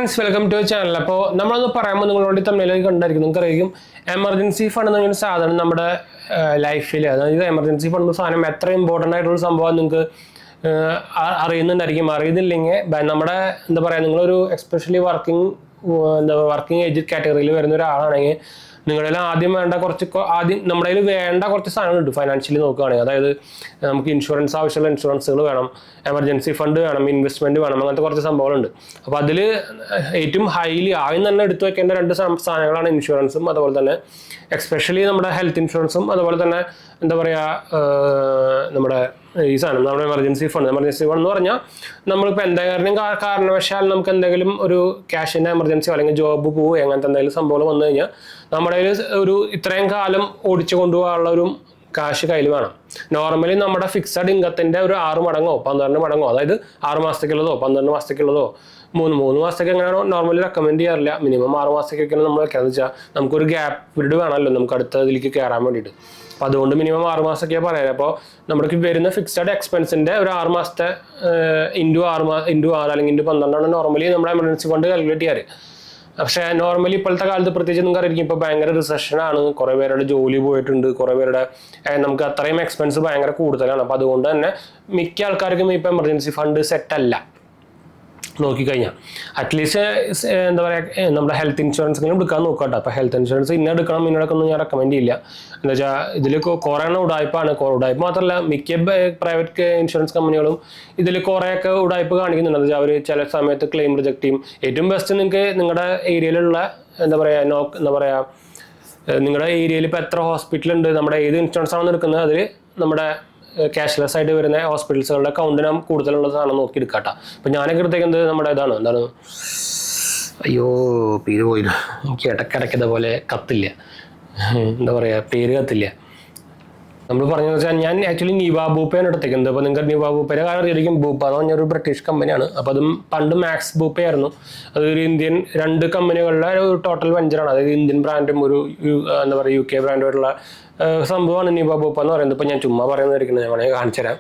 Friends, welcome to channel. അപ്പോൾ നമ്മളൊന്ന് പറയുമ്പോൾ നിങ്ങളോട് തമ്മിലേക്ക് കണ്ടായിരിക്കും. നിങ്ങൾക്കറിയാം എമർജൻസി ഫണ്ട് എന്നൊരു സാധനം നമ്മുടെ ലൈഫിൽ, അതായത് എമർജൻസി ഫണ്ട് സാധനം എത്ര ഇമ്പോർട്ടൻ്റ് ആയിട്ടുള്ള സംഭവം നിങ്ങൾക്ക് അറിയുന്നുണ്ടായിരിക്കും. അറിയുന്നില്ലെങ്കിൽ നമ്മുടെ എന്താ പറയുക, നിങ്ങളൊരു എസ്പെഷ്യലി വർക്കിംഗ് ഏജ് കാറ്റഗറിയിൽ വരുന്ന ഒരാളാണെങ്കിൽ നിങ്ങളിൽ ആദ്യം വേണ്ട കുറച്ച് സാധനങ്ങളുണ്ട് ഫൈനാൻഷ്യലി നോക്കുകയാണെങ്കിൽ. അതായത് നമുക്ക് ഇൻഷുറൻസ്, ആവശ്യമുള്ള ഇൻഷുറൻസുകൾ വേണം, എമർജൻസി ഫണ്ട് വേണം, ഇൻവെസ്റ്റ്മെന്റ് വേണം, അങ്ങനത്തെ കുറച്ച് സംഭവങ്ങളുണ്ട്. അപ്പോൾ അതിൽ ഏറ്റവും ആദ്യം തന്നെ എടുത്തു വെക്കേണ്ട രണ്ട് സാധനങ്ങളാണ് ഇൻഷുറൻസും അതുപോലെ തന്നെ എക്സ്പെഷ്യലി നമ്മുടെ ഹെൽത്ത് ഇൻഷുറൻസും അതുപോലെ തന്നെ എന്താ പറയുക നമ്മുടെ ഈ സാധനം നമ്മുടെ എമർജൻസി ഫണ്ട് എന്ന് പറഞ്ഞാൽ നമ്മളിപ്പോൾ എന്തെങ്കിലും കാരണവശാൽ നമുക്ക് എന്തെങ്കിലും ഒരു ക്യാഷിൻ്റെ എമർജൻസിയോ അല്ലെങ്കിൽ ജോബ് പോവുകയോ അങ്ങനത്തെ എന്തെങ്കിലും സംഭവം വന്നു കഴിഞ്ഞാൽ നമ്മുടെ കയ്യിൽ ഒരു ഇത്രയും കാലം ഓടിച്ചു കൊണ്ടുപോകാനുള്ള ഒരു കാശ് കയ്യിൽ വേണം. നോർമലി നമ്മുടെ ഫിക്സഡ് ഇൻകത്തിൻ്റെ ഒരു 6 മടങ്ങോ 12 മടങ്ങോ, അതായത് 6 മാസത്തേക്കുള്ളതോ 12 മാസത്തേക്കുള്ളതോ 3 മാസത്തേക്ക് എങ്ങനെയാണോ നോർമലി റെക്കമെൻഡ് ചെയ്യാറില്ല. മിനിമം 6 മാസത്തേക്കൊക്കെയാണ് നമ്മൾ വെക്കാന്ന് വെച്ചാൽ നമുക്കൊരു ഗ്യാപ്പ് പീരീഡ് വേണമല്ലോ നമുക്ക് അടുത്തതിലേക്ക് കയറാൻ വേണ്ടിയിട്ട്. അപ്പോൾ അതുകൊണ്ട് മിനിമം 6 മാസമൊക്കെയാണ് പറയാറ്. അപ്പോൾ നമുക്ക് വരുന്ന ഫിക്സഡ് എക്സ്പെൻസിൻ്റെ ഒരു 6 മാസത്തെ ഇൻറ്റു 6 അല്ലെങ്കിൽ ഇൻറ്റു 12 നോർമലി നമ്മുടെ എമർജൻസി ഫണ്ട് കാൽക്കുലേറ്റ് ചെയ്യാറ്. പക്ഷേ നോർമലി ഇപ്പോഴത്തെ കാലത്ത് പ്രത്യേകിച്ച് നിങ്ങൾക്ക് അറിയിക്കും, ഇപ്പോൾ ഭയങ്കര റിസഷനാണ്, കുറേ പേരുടെ ജോലി പോയിട്ടുണ്ട്, കുറേ പേരുടെ നമുക്ക് അത്രയും എക്സ്പെൻസ് ഭയങ്കര കൂടുതലാണ്. അപ്പോൾ അതുകൊണ്ട് തന്നെ മിക്ക ആൾക്കാർക്കും ഇപ്പോൾ എമർജൻസി ഫണ്ട് സെറ്റല്ല നോക്കിക്കഴിഞ്ഞാൽ. അറ്റ്ലീസ്റ്റ് എന്താ പറയുക, നമ്മുടെ ഹെൽത്ത് ഇൻഷുറൻസ് എടുക്കാൻ നോക്കട്ടെ. അപ്പോൾ ഹെൽത്ത് ഇൻഷുറൻസ് ഇന്നെടുക്കണം ഞാൻ റെക്കമെൻഡ് ചെയ്യില്ല. എന്താ വെച്ചാൽ ഇതിൽ കുറേ ഉടായ്പാണ്. ഉടായ്പ മാത്രമല്ല, മിക്ക പ്രൈവറ്റ് ഇൻഷുറൻസ് കമ്പനികളും ഇതിൽ കുറേയൊക്കെ ഉടായ്പ കാണിക്കുന്നുണ്ട്. എന്താ വെച്ചാൽ അവർ ചില സമയത്ത് ക്ലെയിം റിജക്ട് ചെയ്യും. ഏറ്റവും ബെസ്റ്റ് നിങ്ങൾക്ക് നിങ്ങളുടെ ഏരിയയിലുള്ള എന്താ പറയുക നിങ്ങളുടെ ഏരിയയിൽ ഇപ്പോൾ എത്ര ഹോസ്പിറ്റലുണ്ട്, നമ്മുടെ ഏത് ഇൻഷുറൻസ് ആണ് എടുക്കുന്നത്, അതിൽ നമ്മുടെ ക്യാഷ്ലെസ് ആയിട്ട് വരുന്ന ഹോസ്പിറ്റൽസുകളുടെ കൗണ്ടിന് കൂടുതലുള്ള സാധനം നോക്കി എടുക്കാട്ടോ. അപ്പം ഞാനൊക്കെ എടുത്തേക്കുന്നത് നമ്മുടെ എന്താണ് അയ്യോ പേര് പോയില്ല, എനിക്ക് ഇടയ്ക്കിടയ്ക്ക് ഇതേപോലെ കത്തില്ല, എന്താ പറയുക, പേര് കത്തില്ല. നമ്മൾ പറഞ്ഞതെന്ന് വെച്ചാൽ ഞാൻ ആക്ച്വലി നിവാ ബൂപ്പയാണ് എടുത്തേക്കുന്നത്. അപ്പോൾ നിങ്ങൾക്ക് നിവാ ബൂപ്പയുടെ കാര്യം അറിയായിരിക്കും. ബൂപ്പ എന്ന് പറഞ്ഞൊരു ബ്രിട്ടീഷ് കമ്പനിയാണ്. അപ്പോൾ അതും പണ്ട് മാക്സ് ബൂപ്പയായിരുന്നു. അതൊരു ഇന്ത്യൻ 2 കമ്പനികളുടെ ഒരു ടോട്ടൽ വെഞ്ചറാണ്. അതായത് ഇന്ത്യൻ ബ്രാൻഡും ഒരു എന്താ പറയുക UK ബ്രാൻഡുമായിട്ടുള്ള സംഭവമാണ് നിവാ ബൂപ്പ എന്ന് പറയുന്നത്. ഇപ്പോൾ ഞാൻ ചുമ്മാ പറയുന്നതായിരിക്കുന്നത്, ഞാൻ വേണമെങ്കിൽ കാണിച്ചു തരാം.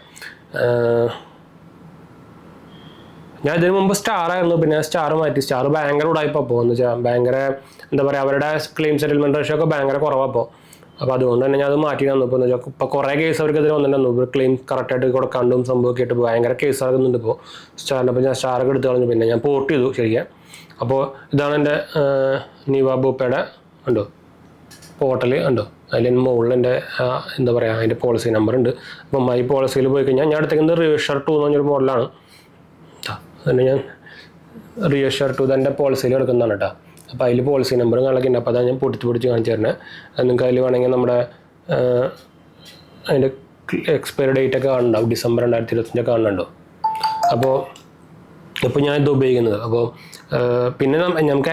ഞാൻ ഇതിന് മുമ്പ് സ്റ്റാർ ആയിരുന്നു, പിന്നെ സ്റ്റാർ മാറ്റി. സ്റ്റാർ ഭയങ്കര ഉടായിപ്പോൾ എന്ന് വെച്ചാൽ ഭയങ്കര എന്താ പറയുക, അവരുടെ ക്ലെയിം സെറ്റിൽമെൻറ്റ് റേഷ്യോ ഒക്കെ ഭയങ്കര കുറവാണ്. അപ്പോൾ അതുകൊണ്ട് തന്നെ ഞാൻ അത് മാറ്റി തന്നു. ഇപ്പോൾ എന്ന് വെച്ചാൽ ഇപ്പോൾ കുറേ കേസ് അവർക്കെതിരെ വന്നിട്ടുണ്ടായിരുന്നു. ക്ലെയിം കറക്റ്റായിട്ട് കൊടുക്കാണ്ടും സംഭവമൊക്കെ ആയിട്ട് ഭയങ്കര കേസ് ആകുന്നുണ്ട് ഇപ്പോൾ സ്റ്റാറിൻ്റെ. അപ്പോൾ ഞാൻ സ്റ്റാറൊക്കെ എടുത്ത് കളഞ്ഞു, പിന്നെ ഞാൻ പോർട്ട് ചെയ്തു ശരിക്കും. അപ്പോൾ ഇതാണ് എൻ്റെ നിവാ ബൂപ്പയുടെ ഉണ്ടോ പോർട്ടൽ ഉണ്ടോ, അതിൽ മുകളിൽ എൻ്റെ എന്താ പറയുക അതിൻ്റെ പോളിസി നമ്പർ ഉണ്ട്. അപ്പം ഈ പോളിസിയിൽ പോയി കഴിഞ്ഞാൽ ഞാൻ എടുത്തേക്കുന്നത് റിയഷർ 2 എന്ന് പറഞ്ഞൊരു മോഡലാണ്. അതുതന്നെ ഞാൻ റിയഷർ 2 ഇതെൻ്റെ പോളിസിയിൽ എടുക്കുന്നതാണ് കേട്ടോ. അപ്പോൾ അതിൽ പോളിസി നമ്പറും കണക്കുണ്ട്. അപ്പോൾ അതാണ് ഞാൻ പൊടിച്ച് കാണിച്ചു തരുന്നത്. നിങ്ങൾക്ക് അതിൽ വേണമെങ്കിൽ നമ്മുടെ അതിൻ്റെ എക്സ്പയറി ഡേറ്റ് ഒക്കെ കാണുന്നുണ്ടാവും, ഡിസംബർ 2025 കാണുന്നുണ്ടോ. അപ്പോൾ ഞാൻ ഇത് ഉപയോഗിക്കുന്നത്. അപ്പോൾ പിന്നെ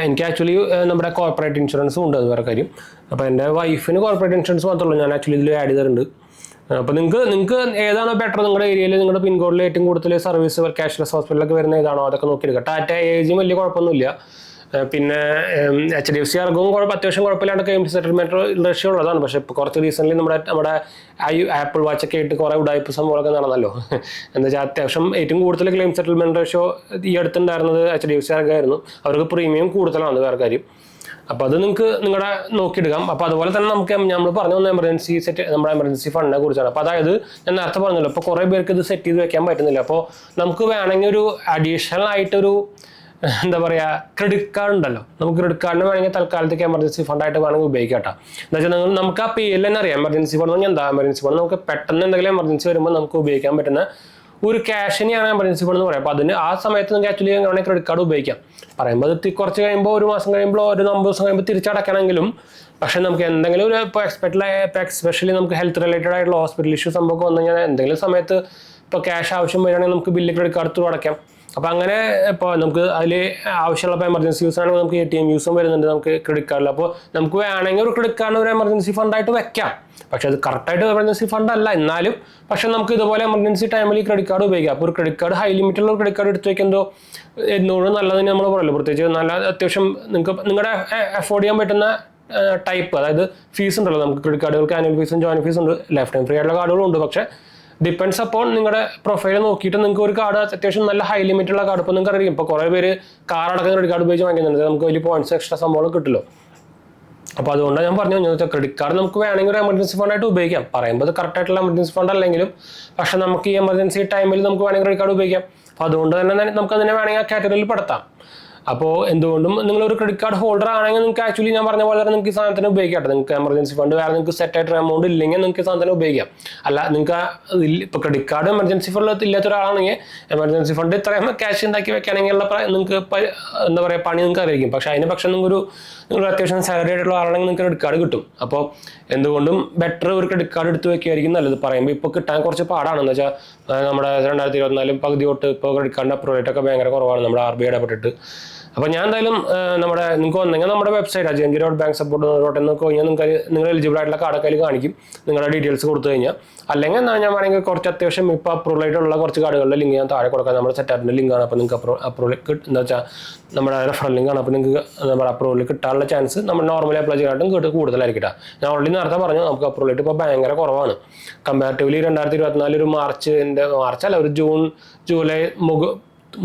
എനിക്ക് ആക്ച്വലി നമ്മുടെ കോർപ്പറേറ്റ് ഇൻഷുറൻസും ഉണ്ട്, അത് വേറെ കാര്യം. അപ്പോൾ എൻ്റെ വൈഫിന് കോർപ്പറേറ്റ് ഇൻഷുറൻസ് മാത്രമേ ഉള്ളൂ, ഞാൻ ആക്ച്വലി ഇതിൽ ആഡ് ചെയ്തിട്ടുണ്ട്. അപ്പോൾ നിങ്ങൾക്ക് ഏതാണോ ബെറ്റർ, നിങ്ങളുടെ ഏരിയയിൽ നിങ്ങളുടെ പിൻകോഡിൽ ഏറ്റവും കൂടുതൽ സർവീസ് ക്യാഷ്ലെസ് ഹോസ്പിറ്റലൊക്കെ വരുന്ന ഏതാണോ അതൊക്കെ നോക്കിയെടുക്കുക. ടാറ്റ ഏജും വലിയ കുഴപ്പമൊന്നുമില്ല. പിന്നെ HDFC അർഗവും അത്യാവശ്യം കുഴപ്പമില്ലാണ്ട് ക്ലെയിം സെറ്റിൽമെൻറ്റ് റേഷ്യോ ഉള്ളതാണ്. പക്ഷേ ഇപ്പോൾ കുറച്ച് റീസെൻ്റ്ലി നമ്മുടെ ആപ്പിൾ വാച്ചൊക്കെ ആയിട്ട് കുറേ ഉടായ്പ സംഭവമൊക്കെ നടന്നല്ലോ. എന്താ വെച്ചാൽ അത്യാവശ്യം ഏറ്റവും കൂടുതൽ ക്ലെയിം സെറ്റിൽമെൻറ്റ് റേഷ്യോ ഈ അടുത്തുണ്ടായിരുന്നത് HDFC അർഗായിരുന്നു. അവർക്ക് പ്രീമിയം കൂടുതലാണ്, വേറെ കാര്യം. അപ്പോൾ അത് നിങ്ങൾക്ക് നിങ്ങളുടെ നോക്കിയെടുക്കാം. അപ്പോൾ അതുപോലെ തന്നെ നമ്മൾ പറഞ്ഞു വന്ന നമ്മുടെ എമർജൻസി ഫണ്ടിനെ കുറിച്ചാണ്. അപ്പോൾ അതായത് ഞാൻ നേരത്തെ പറഞ്ഞല്ലോ, ഇപ്പോൾ കുറേ പേർക്ക് ഇത് സെറ്റ് ചെയ്ത് വെക്കാൻ പറ്റുന്നില്ല. അപ്പോൾ നമുക്ക് വേണമെങ്കിൽ ഒരു അഡീഷണൽ ആയിട്ടൊരു എന്താ പറയുക ക്രെഡിറ്റ് കാർഡ് ഉണ്ടല്ലോ. നമുക്ക് ക്രെഡിറ്റ് കാർഡിന് വേണമെങ്കിൽ തൽക്കാലത്തേക്ക് എമർജൻസി ഫണ്ടായിട്ട് വേണമെങ്കിൽ ഉപയോഗിക്കാം കേട്ടോ. എന്താ വെച്ചാൽ നമുക്ക് ആ പേരിൽ തന്നെ അറിയാം എമർജൻസി ഫണ്ട് എന്ന് പറഞ്ഞാൽ എന്താ. എമർജൻസി ഫണ്ട് നമുക്ക് പെട്ടെന്ന് എന്തെങ്കിലും എമർജൻസി വരുമ്പോൾ നമുക്ക് ഉപയോഗിക്കാൻ പറ്റുന്ന ഒരു ക്യാഷിനെയാണ് എമർജൻസി ഫണ്ട് എന്ന് പറയാം. അപ്പോൾ അതിന് ആ സമയത്ത് നിങ്ങൾക്ക് ആക്ച്വലി വേണമെങ്കിൽ ക്രെഡിറ്റ് കാർഡ് ഉപയോഗിക്കാം. പറയുമ്പോൾ അത് കുറച്ച് കഴിയുമ്പോൾ 1 മാസം കഴിയുമ്പോൾ ഒരു 9 ദിവസം കഴിയുമ്പോൾ തിരിച്ചടക്കണമെങ്കിലും, പക്ഷേ നമുക്ക് എന്തെങ്കിലും ഒരു ഇപ്പോൾ എസ്പെഷ്യലി നമുക്ക് ഹെൽത്ത് റിലേറ്റഡ് ആയിട്ടുള്ള ഹോസ്പിറ്റൽ ഇഷ്യൂ സംഭവം വന്നു കഴിഞ്ഞാൽ എന്തെങ്കിലും സമയത്ത് ഇപ്പോൾ ക്യാഷ് ആവശ്യം വരികയാണെങ്കിൽ നമുക്ക് ബില്ല് ക്രെഡിറ്റ് കാർഡ് ത്രൂ അടയ്ക്കാം. അപ്പോൾ അങ്ങനെ ഇപ്പോൾ നമുക്ക് അതിൽ ആവശ്യമുള്ള എമർജൻസി യൂസ് ആണെങ്കിൽ നമുക്ക് ATM യൂസും വരുന്നുണ്ട് നമുക്ക് ക്രെഡിറ്റ് കാർഡിൽ. അപ്പോൾ നമുക്ക് വേണമെങ്കിൽ ഒരു ക്രെഡിറ്റ് കാർഡിന് ഒരു എമർജൻസി ഫണ്ടായിട്ട് വെക്കാം. പക്ഷേ അത് കറക്റ്റായിട്ട് എമർജൻസി ഫണ്ട് അല്ല എന്നാലും, പക്ഷേ നമുക്ക് ഇതുപോലെ എമർജൻസി ടൈമിൽ ക്രെഡിറ്റ് കാർഡ് ഉപയോഗിക്കാം. അപ്പോൾ ഒരു ക്രെഡിറ്റ് കാർഡ് ഹൈ ലിമിറ്റുള്ള ഒരു ക്രെഡിറ്റ് കാർഡ് എടുത്ത് വെക്കുന്നതോ എന്നോട് നല്ലതെന്ന് നമ്മൾ പറയല്ലോ. പ്രത്യേകിച്ച് നല്ല അത്യാവശ്യം നിങ്ങളുടെ അഫോർഡ് ചെയ്യാൻ പറ്റുന്ന ടൈപ്പ്, അതായത് ഫീസ് ഉണ്ടല്ലോ നമുക്ക് ക്രെഡിറ്റ് കാർഡുകൾക്ക് ആനുവൽ ഫീസും ജോയിൻ ഫീസും ഉണ്ട്. ലൈഫ് ടൈം ഫ്രീ ആയിട്ടുള്ള കാർഡുകളും ഉണ്ട്. പക്ഷേ ഡിപ്പെൻഡ്സ് അപ്പോൾ നിങ്ങളുടെ പ്രൊഫൈൽ നോക്കിയിട്ട് നിങ്ങൾക്ക് ഒരു കാർഡ് അത്യാവശ്യം നല്ല ഹൈ ലിമിറ്റ് ഉള്ള കാർഡ് ഇപ്പോൾ നിങ്ങൾക്ക് അറിയാം. ഇപ്പോൾ കുറേ പേര് കാർ അടക്കം ക്രെഡിറ്റ് കാർഡ് ഉപയോഗിച്ച് വാങ്ങിക്കുന്നുണ്ട്, നമുക്ക് വലിയ പോയിന്റ്സ് എക്സ്ട്രാ സംഭവം കിട്ടില്ലോ. അപ്പോൾ അതുകൊണ്ടാണ് ഞാൻ പറഞ്ഞു ക്രെഡിറ്റ് കാർഡ് നമുക്ക് വേണമെങ്കിൽ ഒരു എമർജൻസി ഫണ്ടായിട്ട് ഉപയോഗിക്കാം. പറയുമ്പോൾ അത് കറക്റ്റ് ആയിട്ടുള്ള എമർജൻസി ഫണ്ട് അല്ലെങ്കിലും പക്ഷെ നമുക്ക് ഈ എമർജൻസി ടൈമിൽ നമുക്ക് വേണമെങ്കിൽ ക്രെഡിറ്റ് കാർഡ് ഉപയോഗിക്കാം. അപ്പോൾ അതുകൊണ്ട് തന്നെ നമുക്ക് അതിനെ വേണമെങ്കിൽ ആ കാറ്റഗറിയിൽ പെടുത്താം. അപ്പോൾ എന്തുകൊണ്ടും നിങ്ങളൊരു ക്രെഡിറ്റ് കാർഡ് ഹോൾഡർ ആണെങ്കിൽ നിങ്ങൾക്ക് ആക്ച്വലി ഞാൻ പറഞ്ഞ പോലെ തന്നെ നിങ്ങൾക്ക് ഈ സാധനത്തിന് ഉപയോഗിക്കാം. നിങ്ങൾക്ക് എമർജൻസി ഫണ്ട് വേറെ നിങ്ങൾക്ക് സെറ്റ് ആയിട്ട് എമൗണ്ട് ഇല്ലെങ്കിൽ നിങ്ങൾക്ക് ഈ സാധനത്തിന് ഉപയോഗിക്കാം. അല്ല നിങ്ങൾക്ക് ഇപ്പോൾ ക്രെഡിറ്റ് കാർഡ് എമർജൻസി ഫണ്ട് ഇല്ലാത്ത ഒരാളാണെങ്കിൽ എമർജൻസി ഫണ്ട് ഇത്രയും ക്യാഷ് ഉണ്ടാക്കി വെക്കുകയാണെങ്കിലുള്ള നിങ്ങൾക്ക് എന്താ പറയുക പണി നിങ്ങൾക്ക് അറിയിക്കും. പക്ഷേ അതിന് പക്ഷേ നിങ്ങൾ അത്യാവശ്യം സാലറി ആയിട്ടുള്ള ആളാണെങ്കിൽ നിങ്ങൾക്ക് ക്രെഡിറ്റ് കാർഡ് കിട്ടും. അപ്പോൾ എന്തുകൊണ്ടും ബെറ്റർ ഒരു ക്രെഡിറ്റ് കാർഡ് എടുത്ത് വെക്കുകയായിരിക്കും നല്ലത്. പറയുമ്പോൾ ഇപ്പോൾ കിട്ടാൻ കുറച്ച് പാടാണെന്ന് വെച്ചാൽ നമ്മുടെ 2024 പകുതി തൊട്ട് ഇപ്പോൾ ക്രെഡിറ്റ് കാർഡിൻ്റെ അപ്രൂവൽ റേറ്റ് ഒക്കെ ഭയങ്കര കുറവാണ് നമ്മുടെ RBI ഇടപെട്ടിട്ട്. അപ്പോൾ ഞാൻ എന്തായാലും നിങ്ങൾക്ക് വന്നെങ്കിൽ നമ്മുടെ വെബ്സൈറ്റ് jnk.banksupport.in കഴിഞ്ഞാൽ നിങ്ങൾ എലിജിബിൾ ആയിട്ടുള്ള കാർഡൊക്കെ അതിൽ കാണിക്കും നിങ്ങളുടെ ഡീറ്റെയിൽസ് കൊടുത്തു കഴിഞ്ഞാൽ. അല്ലെങ്കിൽ ഞാൻ വേണമെങ്കിൽ കുറച്ച് അത്യാവശ്യം ഇപ്പോൾ അപ്രൂവൽ ആയിട്ടുള്ള കുറച്ച് കാർഡുകളുടെ ലിങ്ക് ഞാൻ താഴെ കൊടുക്കാം. നമ്മുടെ സെറ്റാപ്പിൻ്റെ ലിങ്കാണ്. അപ്പോൾ നിങ്ങൾക്ക് അപ്രൂവൽ എന്താ വെച്ചാൽ നമ്മുടെ റെഫറൽ ലിങ്കാണ്. അപ്പോൾ നിങ്ങൾക്ക് നമ്മുടെ അപ്രൂവൽ കിട്ടാനുള്ള ചാൻസ് നമ്മൾ നോർമലി അപ്ലൈ ചെയ്യാനായിട്ടും കൂടുതലായിരിക്കും. ഞാൻ ഓൾറെഡി നേരത്തെ പറഞ്ഞു നമുക്ക് അപ്രൂവൽ റേറ്റ് ഇപ്പോൾ ഭയങ്കര കുറവാണ്. കമ്പാരിറ്റീവ്ലി 2024 ഒരു മാർച്ചല്ല ഒരു ജൂലൈ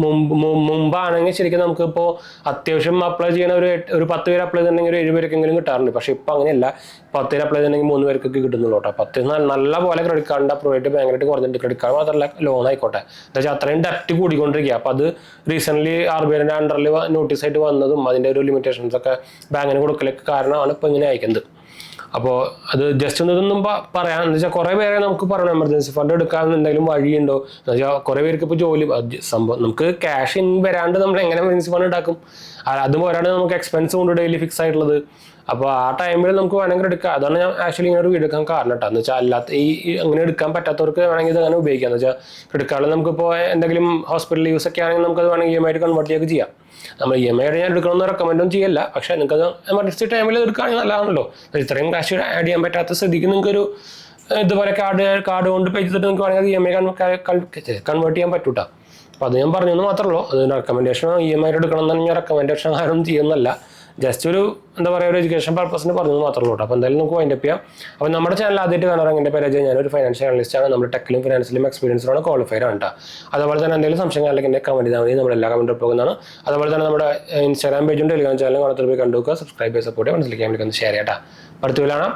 മുമ്പാണെങ്കിൽ ശരിക്കും നമുക്കിപ്പോൾ അത്യാവശ്യം അപ്ലൈ ചെയ്യുന്ന ഒരു 10 പേര് അപ്ലൈ ചെയ്തിട്ടുണ്ടെങ്കിൽ ഒരു 7 പേർക്കെങ്കിലും കിട്ടാറുണ്ട്. പക്ഷേ ഇപ്പോൾ അങ്ങനെയല്ല. 10 പേര് അപ്ലൈ ചെയ്തിട്ടുണ്ടെങ്കിൽ 3 പേർക്കൊക്കെ കിട്ടുന്നുള്ളൂ കേട്ടോ. 10 നല്ല പോലെ ക്രെഡിറ്റ് കാർഡിൻ്റെ അപ്രൂവൽ റേറ്റ് ഭയങ്കരമായിട്ട് കുറഞ്ഞിട്ടുണ്ട്. ക്രെഡിറ്റ് കാർഡ് മാത്രമല്ല ലോൺ ആയിക്കോട്ടെ. എന്താ വെച്ചാൽ അത്രയും ഡെപ്റ്റ് കൂടിക്കൊണ്ടിരിക്കുക. അപ്പോൾ അത് റീസെൻ്റ്ലി RBI അണ്ടറിൽ നോട്ടീസായിട്ട് വന്നതും അതിൻ്റെ ഒരു ലിമിറ്റേഷൻസ് ഒക്കെ ബാങ്കിന് കൊടുക്കലൊക്കെ കാരണമാണ് ഇപ്പോൾ ഇങ്ങനെ അയക്കുന്നത്. അപ്പോൾ അത് ജസ്റ്റ് ഇതൊന്നും പറയാം എന്ന് വെച്ചാൽ കുറേ പേരെ നമുക്ക് പറയണം എമർജൻസി ഫണ്ട് എടുക്കാൻ എന്തെങ്കിലും വഴിയുണ്ടോ എന്ന് വെച്ചാൽ കുറേ പേർക്ക് ഇപ്പോൾ ജോലി സംഭവം നമുക്ക് ക്യാഷ് ഇൻ വരാണ്ട് നമ്മൾ എങ്ങനെ എമർജൻസി ഫണ്ട് ഉണ്ടാക്കും. അതും പോരാണ്ട് നമുക്ക് എക്സ്പെൻസ് കൊണ്ട് ഡെയിലി ഫിക്സ് ആയിട്ടുള്ളത്. അപ്പോൾ ആ ടൈമിൽ നമുക്ക് വേണമെങ്കിൽ എടുക്കാം. അതാണ് ഞാൻ ആക്ച്വലി ഇങ്ങനെ ഒരു വീഡിയോ എടുക്കാൻ കാരണം കേട്ടോ. എന്ന് വെച്ചാൽ അല്ലാത്ത അങ്ങനെ എടുക്കാൻ പറ്റാത്തവർക്ക് വേണമെങ്കിൽ ഇത് അങ്ങനെ ഉപയോഗിക്കാം. എന്ന് വെച്ചാൽ ക്രെഡിറ്റ് കാർഡിൽ നമുക്കിപ്പോൾ എന്തെങ്കിലും ഹോസ്പിറ്റൽ യൂസ് ഒക്കെ ആണെങ്കിൽ നമുക്കത് വേണമെങ്കിൽ EMI ആയിട്ട് കൺവേർട്ട് ചെയ്യുക ചെയ്യാം. നമ്മൾ EMI ആയിട്ട് ഞാൻ എടുക്കണമെന്ന് റെക്കമെൻഡും ചെയ്യല്ല. പക്ഷേ നിങ്ങൾക്കത് എമർജൻസി ടൈമിൽ എടുക്കുകയാണെങ്കിൽ നല്ലതാണല്ലോ. ഇത്രയും കാശ് ആഡ് ചെയ്യാൻ പറ്റാത്ത സ്ഥിതിക്ക് നിങ്ങൾക്കൊരു ഇതുപോലെ കാർഡ് കൊണ്ട് പേ ചെയ്തിട്ട് നിങ്ങൾക്ക് വേണമെങ്കിൽ EMI കൺവേർട്ട് ചെയ്യാൻ പറ്റൂട്ടാ. അപ്പോൾ അത് ഞാൻ പറഞ്ഞെന്ന് മാത്രമേ ഉള്ളൂ. അത് റെക്കമെൻഡേഷൻ EMI ആയിട്ട് എടുക്കണം എന്നാണ് ഞാൻ റെക്കമെൻഡേഷൻ ആരും ചെയ്യുന്നല്ല. ജസ്റ്റ് ഒരു എന്താ പറയുക ഒരു എഡ്യൂക്കേഷൻ പർപ്പസിന് പറഞ്ഞത് മാത്രമേ ഉള്ളൂ. അപ്പോൾ എന്തായാലും നമുക്ക് വൈൻഡപ്പ് ചെയ്യാം. അപ്പോൾ നമ്മുടെ ചാനൽ ആദ്യമായിട്ട് കാണാറ് എൻ്റെ പേര് അജയ്. ഞാനൊരു ഫൈനാൻഷ്യൽ അനലിസ്റ്റാണ്. നമ്മൾ ടെക്കിലും ഫിനാൻസിലും എക്സ്പീരിയൻസിലാണ് ക്വാളിഫൈഡ് ആണ് കേട്ടോ. അതുപോലെ തന്നെ എന്തെങ്കിലും സംശയം അല്ലെങ്കിൽ എന്നെ കമൻറ്റ് ചെയ്താൽ മതി. നമ്മളെല്ലാ കമൻറ്റും പോകുന്നതാണ്. അതുപോലെ തന്നെ നമ്മുടെ Instagram പേജും ടെലിഗ്രാം ചാനലും കാണാത്ത പോയി കണ്ടുവെക്കുക, സബ്സ്ക്രൈബ് ചെയ്ത് സപ്പോർട്ട് ചെയ്യുക, മനസ്സിലാക്കാൻ വേണ്ടി ഷെയർ ചെയ്യാം കേട്ടോ. അടുത്ത കാണാം.